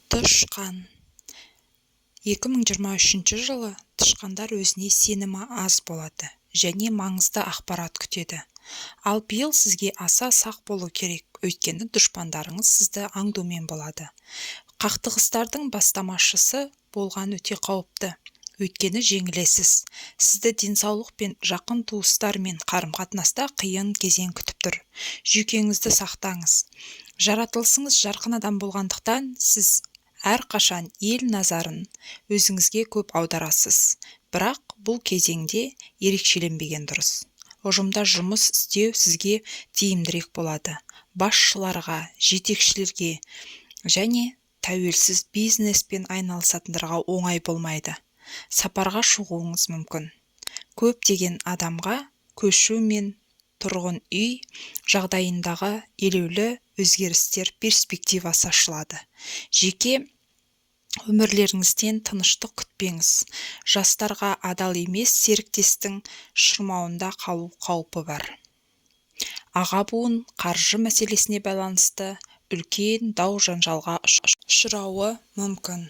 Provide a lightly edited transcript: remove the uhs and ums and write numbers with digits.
Тышқан. 2023 жылы тышқандар өзіне сенімі аз болады және маңызды ақпарат күтеді. Ал биыл сізге аса сақ болу керек, өйткені дұшпандарыңыз сізді аңдумен болады. Қақтығыстардың бастамашысы болған өте қауіпті, өйткені жеңілесіз. Сізді денсаулық пен жақын туыстармен қарым-қатынаста қиын кезең күтіп тұр. Жүйкеңізді сақтаңыз. Жаратылысыңыз жарқын адам болғандықтан, сіз әрқашан ел назарын өзіңізге көп аударасыз. Бірақ бұл кезеңде ерекшеленбеген дұрыс. Ұжымда жұмыс істеу сізге тиімдірек болады. Басшыларға, жетекшілерге және тәуелсіз бизнеспен айналысатындарға оңай болмайды. Сапарға шығуыңыз мүмкін. Көптеген адамға көшу мен тұрғын үй жағдайындағы елеулі өзгерістер перспективасы ашылады. Жеке өмірлеріңізден тыныштық күтпеңіз. Жастарға адал емес серіктестің шырмауында қалу қаупі бар. Аға буын қаржы мәселесіне байланысты үлкен дау-жанжалға ұшырауы мүмкін.